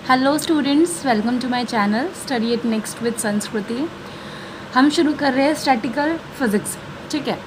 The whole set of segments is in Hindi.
Hello students, welcome to my channel study at next with Sanskriti. हम शुरू कर रहे हैं स्टैटिकल फिजिक्स। ठीक है,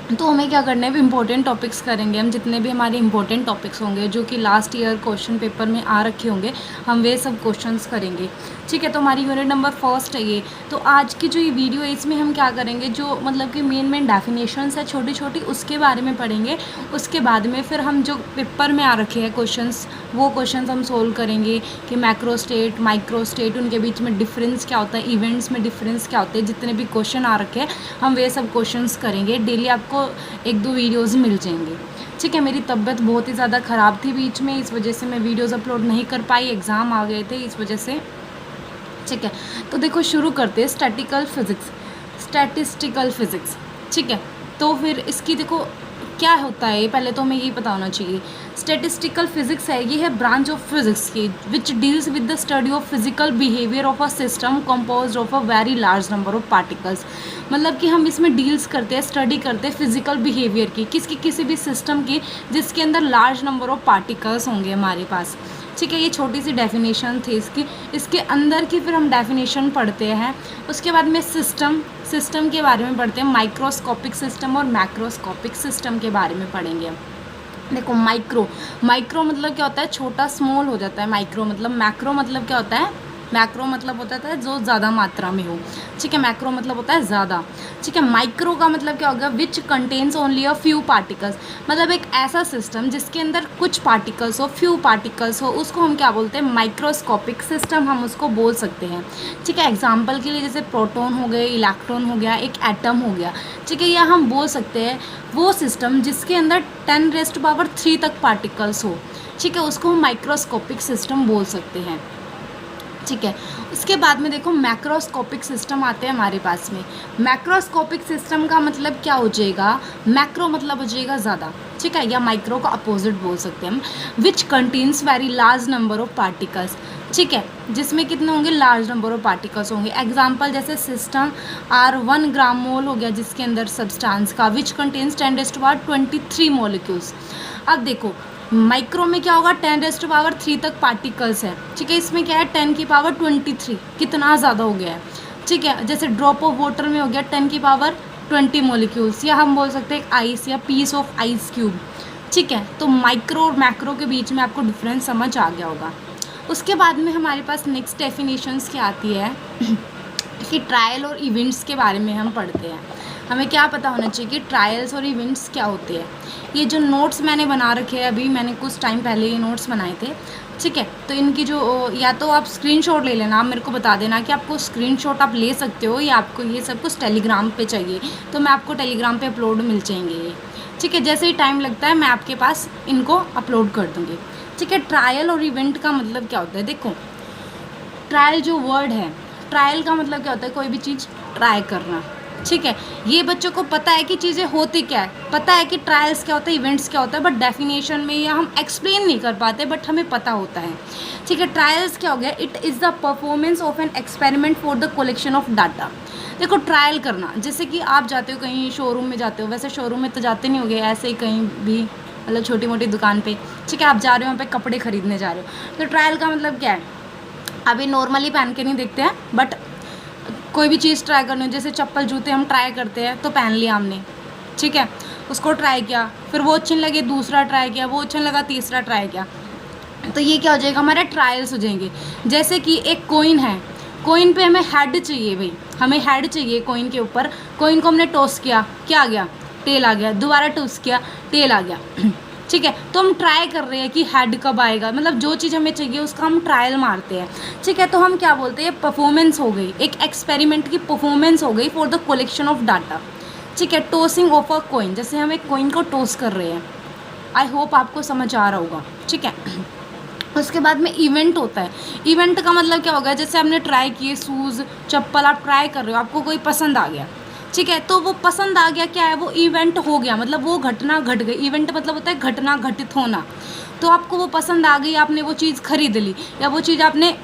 तो हमें क्या करना है, इंपॉर्टेंट टॉपिक्स करेंगे। हम जितने भी हमारे इंपॉर्टेंट टॉपिक्स होंगे जो कि लास्ट ईयर क्वेश्चन पेपर में आ रखे होंगे, हम वे सब क्वेश्चंस करेंगे। ठीक है, तो हमारी यूनिट नंबर फर्स्ट है ये। तो आज की जो ये वीडियो है इसमें हम क्या करेंगे, जो मतलब कि मेन डेफिनेशंस है छोटी छोटी, उसके बारे में पढ़ेंगे। उसके बाद में फिर हम जो पेपर में आ रखे हैं क्वेश्चंस, वो क्वेश्चंस हम सोल्व करेंगे कि मैक्रो स्टेट, माइक्रो स्टेट, उनके बीच में डिफरेंस क्या होता है, इवेंट्स में डिफरेंस क्या होते हैं, जितने भी क्वेश्चन आ रखे हैं हम वे सब क्वेश्चंस करेंगे। डेली आपको एक दो वीडियोज़ मिल जाएंगे। ठीक है, मेरी तबीयत बहुत ही ज़्यादा ख़राब थी बीच में, इस वजह से मैं वीडियोज़ अपलोड नहीं कर पाई, एग्ज़ाम आ गए थे इस वजह से। ठीक है, तो देखो शुरू करते हैं स्टैटिस्टिकल फिज़िक्स। ठीक है, तो फिर इसकी देखो क्या होता है, पहले तो हमें यही पता होना चाहिए। स्टैटिस्टिकल फिजिक्स है, ये है ब्रांच ऑफ फिजिक्स की which deals with the study of physical behaviour of a system composed of a very large number of particles. मतलब कि हम इसमें डील्स करते हैं, स्टडी करते हैं फिजिकल बिहेवियर की, किसी भी सिस्टम की जिसके अंदर लार्ज नंबर ऑफ पार्टिकल्स होंगे हमारे पास। ठीक है, ये छोटी सी डेफिनेशन थी इसकी। इसके अंदर की फिर हम डेफिनेशन पढ़ते हैं। उसके बाद में सिस्टम के बारे में पढ़ते हैं, माइक्रोस्कोपिक सिस्टम और मैक्रोस्कोपिक सिस्टम के बारे में पढ़ेंगे। देखो माइक्रो मतलब क्या होता है, छोटा, स्मॉल हो जाता है माइक्रो मतलब। मैक्रो मतलब क्या होता है, मैक्रो मतलब होता है जो ज़्यादा मात्रा में हो। ठीक है, मैक्रो मतलब होता है ज़्यादा। ठीक है, माइक्रो का मतलब क्या होगा, which contains only a few particles. मतलब एक ऐसा सिस्टम जिसके अंदर कुछ पार्टिकल्स हो, फ्यू पार्टिकल्स हो, उसको हम क्या बोलते हैं, माइक्रोस्कोपिक सिस्टम हम उसको बोल सकते हैं। ठीक है, एग्जाम्पल के लिए जैसे प्रोटॉन हो गए, इलेक्ट्रॉन हो गया, एक एटम हो गया। ठीक है, या हम बोल सकते हैं वो सिस्टम जिसके अंदर 10⁻³ तक पार्टिकल्स हो। ठीक है, उसको हम माइक्रोस्कोपिक सिस्टम बोल सकते हैं। ठीक है, उसके बाद में देखो मैक्रोस्कोपिक सिस्टम आते हैं हमारे पास में। मैक्रोस्कोपिक सिस्टम का मतलब क्या हो जाएगा, मैक्रो मतलब हो जाएगा ज़्यादा। ठीक है, या माइक्रो का अपोजिट बोल सकते हैं हम, which contains very large number of particles. ठीक है, जिसमें कितने होंगे, लार्ज नंबर ऑफ पार्टिकल्स होंगे। एग्जाम्पल जैसे सिस्टम आर 1 ग्राम मोल हो गया जिसके अंदर सब्सटेंस का, विच कंटेन्स 10⁻23 मॉलिक्यूल्स। अब देखो माइक्रो में क्या होगा, 10⁻³ तक पार्टिकल्स है। ठीक है, इसमें क्या है, 10⁻23, कितना ज़्यादा हो गया है। ठीक है, जैसे ड्रॉप ऑफ वाटर में हो गया 10⁻20 मॉलिक्यूल्स, या हम बोल सकते हैं एक आइस या पीस ऑफ आइस क्यूब। ठीक है, तो माइक्रो और मैक्रो के बीच में आपको डिफरेंस समझ आ गया होगा। उसके बाद में हमारे पास नेक्स्ट डेफिनेशंस क्या आती है कि ट्रायल और इवेंट्स के बारे में हम पढ़ते हैं। हमें क्या पता होना चाहिए कि ट्रायल्स और इवेंट्स क्या होते हैं। ये जो नोट्स मैंने बना रखे हैं, अभी मैंने कुछ टाइम पहले ये नोट्स बनाए थे। ठीक है, तो इनकी जो, या तो आप स्क्रीनशॉट ले लेना, आप मेरे को बता देना कि आपको स्क्रीनशॉट आप ले सकते हो, या आपको ये सब कुछ टेलीग्राम पे चाहिए तो मैं आपको टेलीग्राम पे अपलोड मिल जाएंगे ये। ठीक है, जैसे ही टाइम लगता है मैं आपके पास इनको अपलोड कर दूँगी। ठीक है, ट्रायल और इवेंट का मतलब क्या होता है, देखो ट्रायल जो वर्ड है, ट्रायल का मतलब क्या होता है, कोई भी चीज़ ट्राई करना। ठीक है, ये बच्चों को पता है कि चीज़ें होती क्या है, पता है कि ट्रायल्स क्या होता है, इवेंट्स क्या होता है, बट डेफिनेशन में या हम एक्सप्लेन नहीं कर पाते, बट हमें पता होता है। ठीक है, ट्रायल्स क्या हो गया, it is the performance of an experiment for the collection of data. देखो ट्रायल करना, जैसे कि आप जाते हो कहीं शोरूम में जाते हो, वैसे शोरूम में तो जाते नहीं होगे, ऐसे ही कहीं भी मतलब छोटी मोटी दुकान पे। ठीक है, आप जा रहे हो वहाँ पे कपड़े खरीदने जा रहे हो, तो ट्रायल का मतलब क्या है, अभी नॉर्मली पहन के नहीं देखते हैं, बट कोई भी चीज़ ट्राई करनी हो, जैसे चप्पल जूते हम ट्राई करते हैं, तो पहन लिया हमने। ठीक है, उसको ट्राई किया, फिर वो अच्छी लगे, दूसरा ट्राई किया, वो अच्छा लगा, तीसरा ट्राई किया, तो ये क्या हो जाएगा, हमारे ट्रायल्स हो जाएंगे। जैसे कि एक कॉइन है, कॉइन पे हमें हेड चाहिए भाई, हमें हेड चाहिए कॉइन के ऊपर। कॉइन को हमने टॉस किया, क्या आ गया, टेल आ गया, दोबारा टॉस किया, टेल आ गया। ठीक है, तो हम ट्राई कर रहे हैं कि हेड कब आएगा, मतलब जो चीज़ हमें चाहिए उसका हम ट्रायल मारते हैं। ठीक है, तो हम क्या बोलते हैं, परफॉर्मेंस हो गई, एक एक्सपेरिमेंट की परफॉर्मेंस हो गई for the collection of data. ठीक है, टॉसिंग ऑफ अ कॉइन, जैसे हम एक कॉइन को टॉस कर रहे हैं। आई होप आपको समझ आ रहा होगा। ठीक है, उसके बाद में इवेंट होता है। इवेंट का मतलब क्या होगा, जैसे आपने ट्राई किए शूज़, चप्पल आप ट्राई कर रहे हो, आपको कोई पसंद आ गया। ठीक है, तो वो पसंद आ गया, क्या है, वो इवेंट हो गया, मतलब वो घटना घट गई। इवेंट मतलब होता है घटना, घटित होना। तो आपको वो पसंद आ गई, आपने वो चीज़ खरीद ली, या वो चीज़ आपने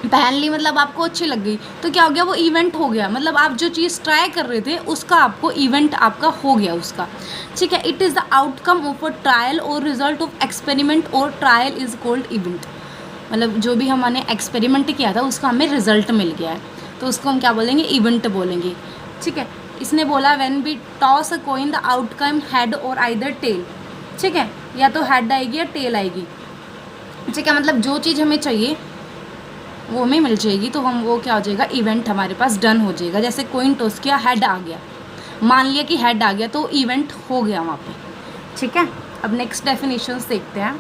पहन ली, मतलब आपको अच्छी लग गई, तो क्या हो गया, वो इवेंट हो गया। मतलब आप जो चीज़ ट्राई कर रहे थे उसका आपको इवेंट आपका हो गया उसका। ठीक है, it is the outcome of a trial और रिजल्ट ऑफ एक्सपेरिमेंट और ट्रायल इज कॉल्ड इवेंट। मतलब जो भी हमने एक्सपेरिमेंट किया था उसका हमें रिजल्ट मिल गया है, तो उसको हम क्या बोलेंगे, इवेंट बोलेंगे। ठीक है, इसने बोला when we toss a coin the outcome head और आइदर टेल। ठीक है, या तो हेड आएगी या टेल आएगी। ठीक है, मतलब जो चीज़ हमें चाहिए वो हमें मिल जाएगी, तो हम वो क्या हो जाएगा, इवेंट हमारे पास डन हो जाएगा। जैसे कॉइन टॉस किया, हेड आ गया, मान लिया कि हेड आ गया, तो इवेंट हो गया वहाँ पे। ठीक है, अब नेक्स्ट डेफिनेशंस देखते हैं।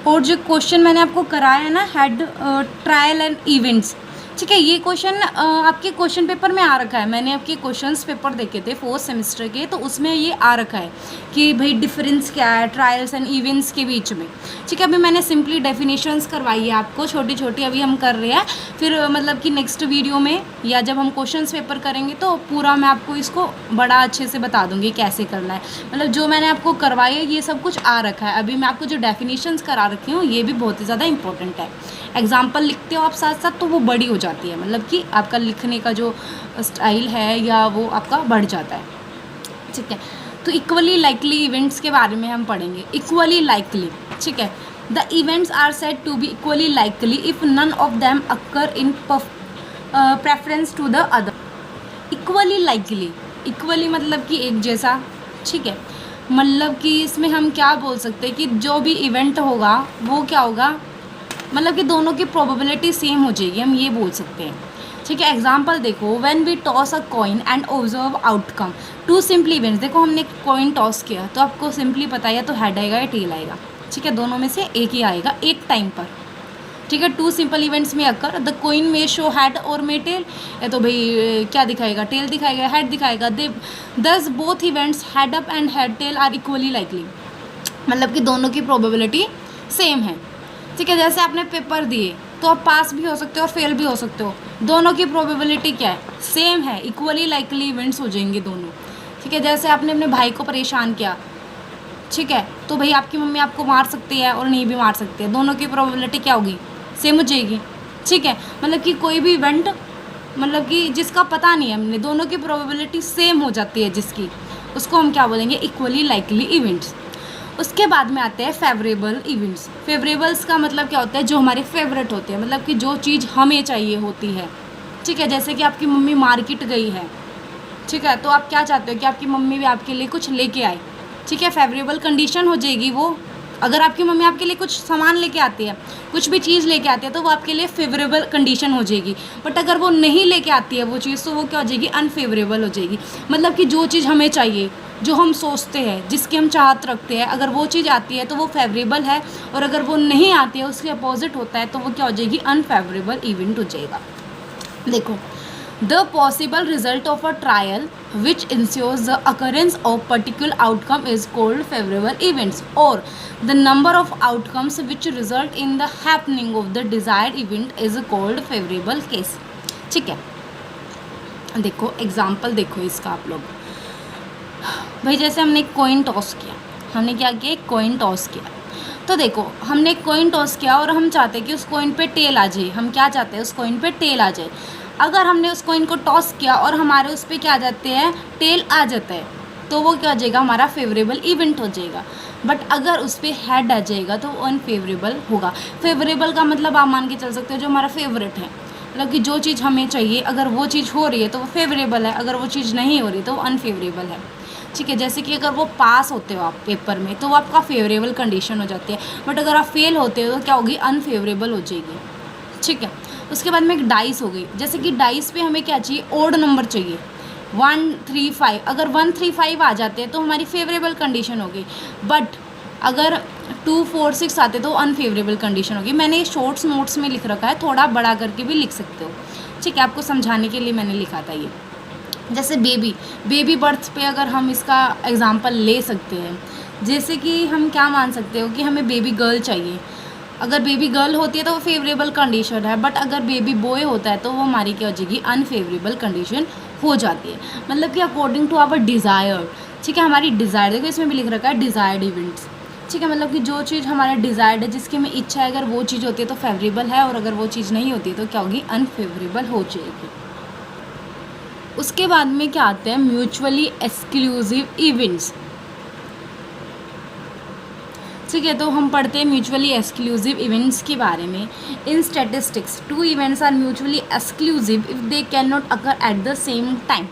और जो क्वेश्चन मैंने आपको कराया है ना, हेड, ट्रायल एंड इवेंट्स, ठीक है, ये क्वेश्चन आपके क्वेश्चन पेपर में आ रखा है। मैंने आपके क्वेश्चंस पेपर देखे थे 4th सेमेस्टर के, तो उसमें ये आ रखा है कि भाई डिफरेंस क्या है ट्रायल्स एंड इवेंट्स के बीच में। ठीक है, अभी मैंने सिंपली डेफिनेशंस करवाई है आपको, छोटी छोटी अभी हम कर रहे हैं। फिर मतलब कि नेक्स्ट वीडियो में या जब हम क्वेश्चंस पेपर करेंगे तो पूरा मैं आपको इसको बड़ा अच्छे से बता दूंगी कैसे करना है। मतलब जो मैंने आपको करवाया है ये सब कुछ आ रखा है। अभी मैं आपको जो डेफिनेशंस करा रखी हूँ ये भी बहुत ही ज़्यादा इंपॉर्टेंट है। एग्जाम्पल लिखते हो आप साथ साथ तो वो बड़ी हो जाती है, मतलब कि आपका लिखने का जो स्टाइल है या वो आपका बढ़ जाता है। ठीक है, तो इक्वली लाइकली इवेंट्स के बारे में हम पढ़ेंगे। इक्वली लाइकली, ठीक है, the events are said to be equally likely if none of them occur in preference to the other. Equally likely, equally मतलब कि एक जैसा। ठीक है, मतलब कि इसमें हम क्या बोल सकते हैं कि जो भी इवेंट होगा वो क्या होगा, मतलब कि दोनों की प्रोबेबिलिटी सेम हो जाएगी, हम ये बोल सकते हैं। ठीक है, एग्जाम्पल देखो, when we toss a coin and observe outcome two simply events. देखो हमने कॉइन टॉस किया तो आपको सिंपली पता है या तो हेड आएगा या टेल आएगा। ठीक है, दोनों में से एक ही आएगा एक टाइम पर। ठीक है, 2 सिंपल इवेंट्स में अकर द कॉइन में शो हेड और मे टेल, या तो भाई क्या दिखाएगा, टेल दिखाएगा, हेड दिखाएगा। They thus both events head up and head tail are equally likely, मतलब कि दोनों की प्रोबेबिलिटी सेम है। ठीक है, जैसे आपने पेपर दिए तो आप पास भी हो सकते हो और फेल भी हो सकते हो, दोनों की प्रोबेबिलिटी क्या है, सेम है, इक्वली लाइकली इवेंट्स हो जाएंगे दोनों। ठीक है, जैसे आपने अपने भाई को परेशान किया, ठीक है, तो भाई आपकी मम्मी आपको मार सकती है और नहीं भी मार सकती है, दोनों की प्रोबेबिलिटी क्या होगी, सेम हो जाएगी। ठीक है, मतलब कि कोई भी इवेंट, मतलब कि जिसका पता नहीं है हमने, दोनों की प्रोबेबिलिटी सेम हो जाती है जिसकी, उसको हम क्या बोलेंगे, इक्वली लाइकली इवेंट्स। उसके बाद में आते हैं फेवरेबल इवेंट्स। फेवरेबल्स का मतलब क्या होता है, जो हमारे फेवरेट होते हैं, मतलब कि जो चीज़ हमें चाहिए होती है। ठीक है, जैसे कि आपकी मम्मी मार्केट गई है, ठीक है, तो आप क्या चाहते हो कि आपकी मम्मी भी आपके लिए कुछ लेके आए। ठीक है, फेवरेबल कंडीशन हो जाएगी वो। अगर आपकी मम्मी आपके लिए कुछ सामान लेके आती है, कुछ भी चीज़ लेके आती है, तो वो आपके लिए फेवरेबल कंडीशन हो जाएगी। बट अगर वो नहीं लेके आती है वो चीज़, तो वो क्या हो जाएगी, अनफेवरेबल हो जाएगी। मतलब कि जो चीज़ हमें चाहिए, जो हम सोचते हैं, जिसकी हम चाहत रखते हैं, अगर वो चीज़ आती है तो वो फेवरेबल है, और अगर वो नहीं आती है, उसके अपोजिट होता है, तो वो क्या हो जाएगी, अनफेवरेबल इवेंट हो जाएगा। देखो, the possible result of a trial which ensures the occurrence of particular outcome is called favorable events, or the number of outcomes which result in the happening of the desired event is called favorable case। ठीक है, देखो एग्जाम्पल देखो इसका आप लोग। भाई जैसे हमने एक कॉइन टॉस किया, हमने क्या किया, एक कॉइन टॉस किया, तो देखो हमने एक कॉइन टॉस किया और हम चाहते हैं कि उस कॉइन पे टेल आ जाए। हम क्या चाहते हैं, उस कॉइन पे टेल आ जाए। अगर हमने उस कॉइन को टॉस किया और हमारे उस पर क्या आ जाते हैं, टेल आ जाता है, तो वो क्या हो जाएगा, हमारा फेवरेबल इवेंट हो जाएगा। बट अगर उस पर हेड आ जाएगा तो वो अनफेवरेबल होगा। फेवरेबल का मतलब आप मान के चल सकते हो जो हमारा फेवरेट है, मतलब कि जो चीज़ हमें चाहिए, अगर वो चीज़ हो रही है तो वो फेवरेबल है, अगर वो चीज़ नहीं हो रही तो वो अनफेवरेबल है। ठीक है, जैसे कि अगर वो पास होते हो आप पेपर में तो वो आपका फेवरेबल कंडीशन हो जाती है, बट अगर आप फेल होते हो तो क्या होगी, अनफेवरेबल हो जाएगी। ठीक है, उसके बाद में एक डाइस हो गई। जैसे कि डाइस पे हमें क्या चाहिए, ओड नंबर चाहिए, 1 3 5। अगर 1 3 5 आ जाते हैं तो हमारी फेवरेबल कंडीशन होगी, बट अगर 2 4 6 आते तो अनफेवरेबल कंडीशन होगी। मैंने ये शॉर्ट्स नोट्स में लिख रखा है, थोड़ा बड़ा करके भी लिख सकते हो। ठीक है, आपको समझाने के लिए मैंने लिखा था ये। जैसे बेबी बर्थ पे अगर हम इसका एग्जांपल ले सकते हैं, जैसे कि हम क्या मान सकते हो कि हमें बेबी गर्ल चाहिए। अगर बेबी गर्ल होती है तो वो फेवरेबल कंडीशन है, बट अगर बेबी बॉय होता है तो वो हमारी क्या हो जाएगी, अनफेवरेबल कंडीशन हो जाती है। मतलब कि अकॉर्डिंग टू आवर डिज़ायर। ठीक है, हमारी डिज़ायर, देखो इसमें भी लिख रखा है डिज़ायर्ड इवेंट्स। ठीक है, मतलब कि जो चीज़ हमारा डिज़ायर्ड है, जिसकी हमें इच्छा है, अगर वो चीज़ होती है तो फेवरेबल है, और अगर वो चीज़ नहीं होती है तो क्या होगी, अनफेवरेबल हो जाएगी। उसके बाद में क्या आते हैं, म्यूचुअली एक्सक्लूसिव इवेंट्स। ठीक है, तो हम पढ़ते हैं म्यूचुअली एक्सक्लूसिव इवेंट्स के बारे में। In statistics 2 events are mutually exclusive if they can not occur at the same time.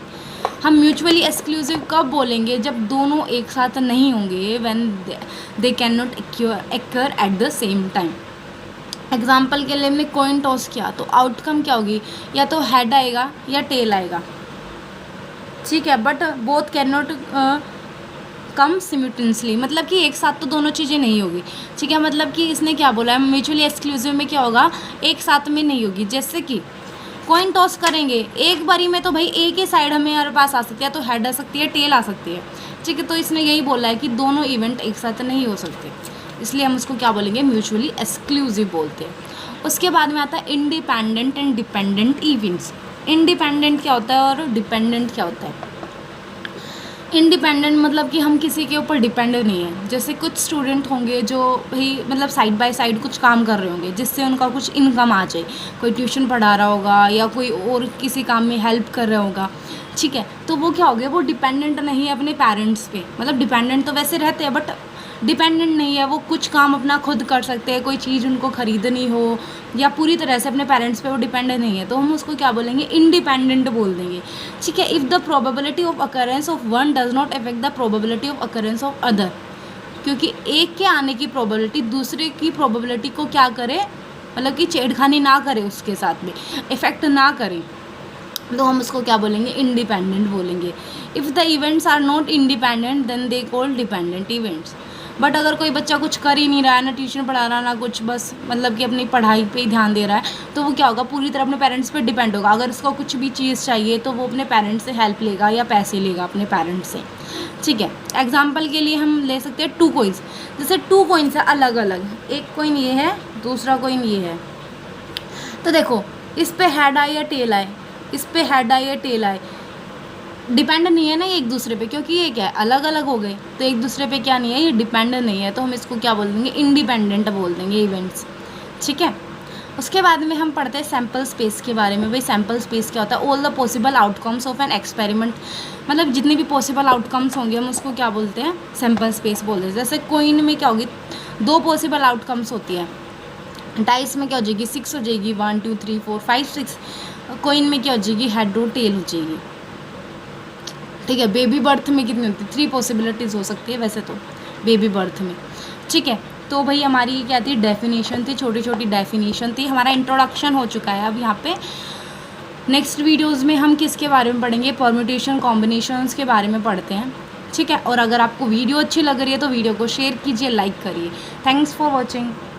हम म्यूचुअली एक्सक्लूसिव कब बोलेंगे? जब दोनों एक साथ नहीं होंगे, when they can not occur at the same time. Example के लिए हमने कॉइन टॉस किया तो आउटकम क्या होगी? या तो हेड आएगा या टेल आएगा, ठीक है, but both can not come simultaneously, मतलब कि एक साथ तो दोनों चीज़ें नहीं होगी, ठीक है। मतलब कि इसने क्या बोला है, म्यूचुअली एक्सक्लूसिव में क्या होगा, एक साथ में नहीं होगी। जैसे कि कॉइन टॉस करेंगे, एक बारी में तो भाई एक ही साइड हमारे पास आ सकती है, तो हेड आ सकती है, टेल आ सकती है, ठीक है। तो इसने यही बोला है कि दोनों इवेंट एक साथ नहीं हो सकते, इसलिए हम उसको क्या बोलेंगे, म्यूचुअली एक्सक्लूसिव बोलते हैं। उसके बाद में आता है independent and dependent events. Independent क्या होता है और डिपेंडेंट क्या होता है? इंडिपेंडेंट मतलब कि हम किसी के ऊपर डिपेंड नहीं है। जैसे कुछ स्टूडेंट होंगे जो भाई मतलब साइड बाय साइड कुछ काम कर रहे होंगे जिससे उनका कुछ इनकम आ जाए, कोई ट्यूशन पढ़ा रहा होगा या कोई और किसी काम में हेल्प कर रहा होगा, ठीक है। तो वो क्या हो गया, वो डिपेंडेंट नहीं है अपने पेरेंट्स पे। मतलब डिपेंडेंट तो वैसे रहते हैं बट डिपेंडेंट नहीं है, वो कुछ काम अपना खुद कर सकते हैं, कोई चीज़ उनको ख़रीदनी हो या पूरी तरह से अपने पेरेंट्स पे वो डिपेंडेंट नहीं है, तो हम उसको क्या बोलेंगे, इंडिपेंडेंट बोल देंगे, ठीक है। If the probability of occurrence of one does not affect the probability of occurrence of other, क्योंकि एक के आने की प्रोबेबिलिटी दूसरे की प्रोबेबिलिटी को क्या करे, मतलब कि छेड़खानी ना करे, उसके साथ में इफ़ेक्ट ना करे, तो हम उसको क्या बोलेंगे, इंडिपेंडेंट बोलेंगे। If the events are not independent then they called dependent events. But अगर कोई बच्चा कुछ कर ही नहीं रहा है, ना ट्यूशन पढ़ा रहा ना कुछ, बस मतलब कि अपनी पढ़ाई पे ही ध्यान दे रहा है, तो वो क्या होगा, पूरी तरह अपने पेरेंट्स पे डिपेंड होगा। अगर उसको कुछ भी चीज़ चाहिए तो वो अपने पेरेंट्स से हेल्प लेगा या पैसे लेगा अपने पेरेंट्स से, ठीक है। एग्जाम्पल के लिए हम ले सकते हैं 2 कोइंस। जैसे 2 कोइंस है अलग अलग, एक कोइन ये है, दूसरा कोइन ये है, तो देखो इस पे हेड आए या टेल आए, इस पे हेड आए या टेल आए, डिपेंड नहीं है ना ये एक दूसरे पे, क्योंकि ये क्या है, अलग अलग हो गए, तो एक दूसरे पे क्या नहीं है, ये डिपेंड नहीं है, तो हम इसको क्या बोल देंगे, इंडिपेंडेंट बोल देंगे इवेंट्स, ठीक है। उसके बाद में हम पढ़ते हैं सैम्पल स्पेस के बारे में। भाई सैम्पल स्पेस क्या होता है, all the possible outcomes of an experiment, मतलब जितने भी पॉसिबल आउटकम्स होंगे हम उसको क्या बोलते हैं, सैम्पल स्पेस बोलते हैं। जैसे कोइन में क्या होगी, 2 पॉसिबल आउटकम्स होती है, डाइस में क्या हो जाएगी, 6 हो जाएगी, 1 2 3 4 5 6, कोइन में क्या हो जाएगी, हेड और टेल हो जाएगी, ठीक है। बेबी बर्थ में कितनी होती है, 3 पॉसिबिलिटीज़ हो सकती है वैसे तो बेबी बर्थ में, ठीक है। तो भाई हमारी क्या थी, डेफिनेशन थी, छोटी छोटी डेफिनेशन थी, हमारा इंट्रोडक्शन हो चुका है। अब यहाँ पे नेक्स्ट वीडियोज़ में हम किसके बारे में पढ़ेंगे, परम्यूटेशन कॉम्बिनेशंस के बारे में पढ़ते हैं, ठीक है। और अगर आपको वीडियो अच्छी लग रही है तो वीडियो को शेयर कीजिए, लाइक करिए। Thanks for watching.